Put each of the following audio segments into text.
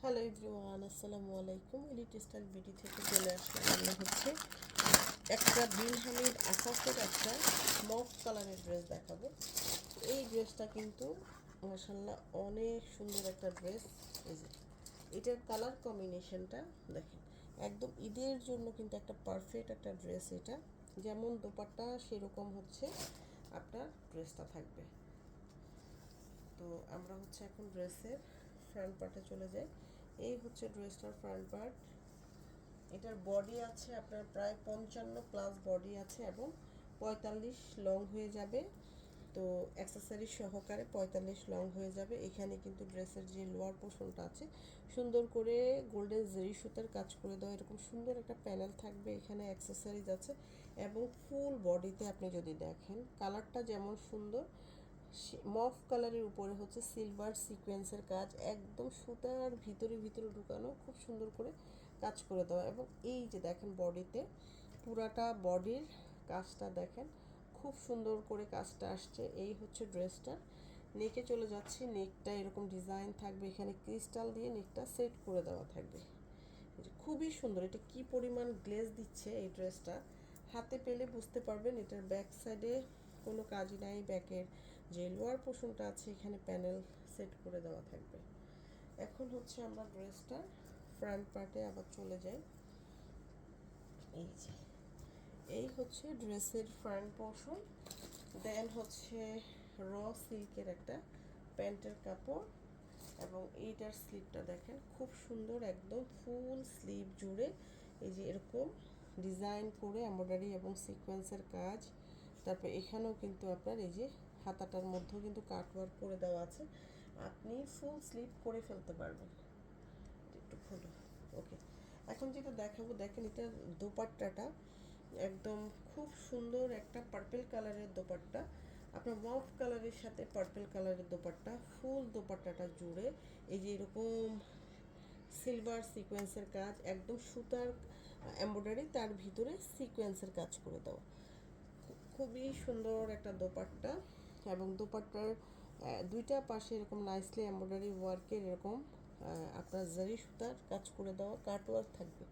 Hello everyone, আসসালামু আলাইকুম। Elite style BD থেকে চলে আসলাম। আমরা হচ্ছে একটা বিন হামিদ আকাশের একটা মফ কালারের ড্রেস দেখাবো। এই ড্রেসটা কিন্তু মাশাআল্লাহ অনেক সুন্দর একটা ড্রেস। এই যে এটার কালার কম্বিনেশনটা দেখেন, একদম ঈদের জন্য কিন্তু একটা পারফেক্ট একটা ড্রেস। এটা যেমন দোপাট্টা সেরকম হচ্ছে আপনার ড্রেসটা থাকবে। তো আমরা হচ্ছে এখন ড্রেসের ফ্রন্ট পার্টে চলে যাই। এই হচ্ছে ড্রেসটার ফ্রন্ট পার্ট। এটার বডি আছে আপনার প্রায় 55+ বডি আছে এবং 45 লং হয়ে যাবে। তো অ্যাক্সেসরি সহকারে 45 লং হয়ে যাবে। এখানে কিন্তু ড্রেসের যে লোয়ার পোর্শনটা আছে সুন্দর করে গোল্ডেন জরি সুতার কাজ করে দেওয়া, এরকম সুন্দর একটা প্যানেল থাকবে। এখানে অ্যাক্সেসরিজ আছে এবং ফুল বডিতে আপনি যদি দেখেন কালারটা যেমন সুন্দর, মফ কালারের উপরে হচ্ছে সিলভার সিকোয়েন্সের কাজ, একদম সুতার ভিতরে ভিতরে ঢুকানো, খুব সুন্দর করে কাজ করে দেওয়া। এবং এই যে দেখেন বডিতে পুরাটা বডির কাজটা দেখেন, খুব সুন্দর করে কাজটা আসছে। এই হচ্ছে ড্রেসটা। নেকে চলে যাচ্ছি। নেকটা এরকম ডিজাইন থাকবে, এখানে ক্রিস্টাল দিয়ে নেকটা সেট করে দেওয়া থাকবে। খুবই সুন্দর। এটা কি পরিমাণ গ্লেজ দিচ্ছে এই ড্রেসটা, হাতে পেলে বুঝতে পারবেন। এটার ব্যাক সাইডে কোনো কাজই নাই। ব্যাকের যে লোয়ার পোর্শনটা আছে এখানে প্যানেল সেট করে দেওয়া থাকবে। এখন হচ্ছে আমরা ড্রেসটার ফ্রন্ট পার্টে আবার চলে যাই। এই যে এই হচ্ছে ড্রেসের ফ্রন্ট পোর্শন। দেন হচ্ছে র সিল্কের একটা প্যান্টের কাপড় এবং এইটার স্লিভটা দেখেন খুব সুন্দর, একদম ফুল স্লিভ জুড়ে এই যে এরকম ডিজাইন করে এমব্রয়ডারি এবং সিকোয়েন্সের কাজ। তারপর এখানেও কিন্তু আপনার এই যে হাতাটার মধ্যেও কিন্তু কাটওয়ার্ক করে দেওয়া আছে, আপনি ফুল স্লিভ করে ফেলতে পারবেন। একটু খুলো। ওকে, এখন যেটা দেখাবো দেখেন, এটা দোপাট্টাটা একদম খুব সুন্দর একটা পার্পল কালারের দোপাট্টা। আপনার মফ কালারের সাথে পার্পল কালারের দোপাট্টা, ফুল দোপাট্টাটা জুড়ে এই যে এরকম সিলভার সিকোয়েন্সের কাজ, একদম সুতার এমব্রয়ডারি, তার ভিতরে সিকোয়েন্সের কাজ করে দেওয়া। খুবই সুন্দর একটা দোপাট্টা। এবং দোপাট্টার দুইটা পাশে এরকম নাইসলি এমব্রয়ডারি ওয়ার্কের এরকম আপনার জারি সুতার কাজ করে দেওয়া কাটওয়ার্ক থাকবে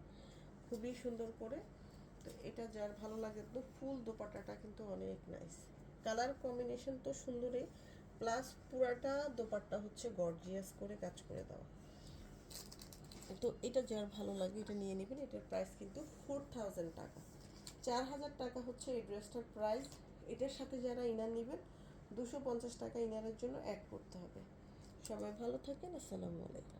খুবই সুন্দর করে। তো এটা যার ভালো লাগে, তো ফুল দোপাট্টাটা কিন্তু অনেক নাইস। কালার কম্বিনেশন তো সুন্দরই, প্লাস পুরাটা দোপাট্টা হচ্ছে গর্জিয়াস করে কাজ করে দেওয়া। তো এটা যার ভালো লাগে এটা নিয়ে নেবেন। এটার প্রাইস কিন্তু 4000 টাকা, 4000 টাকা হচ্ছে এই ড্রেসটার প্রাইস। এটার সাথে যারা ইনার নেবেন 250 টাকা ইনারের জন্য অ্যাড করতে হবে। সবাই ভালো থাকেন, আসসালামু আলাইকুম।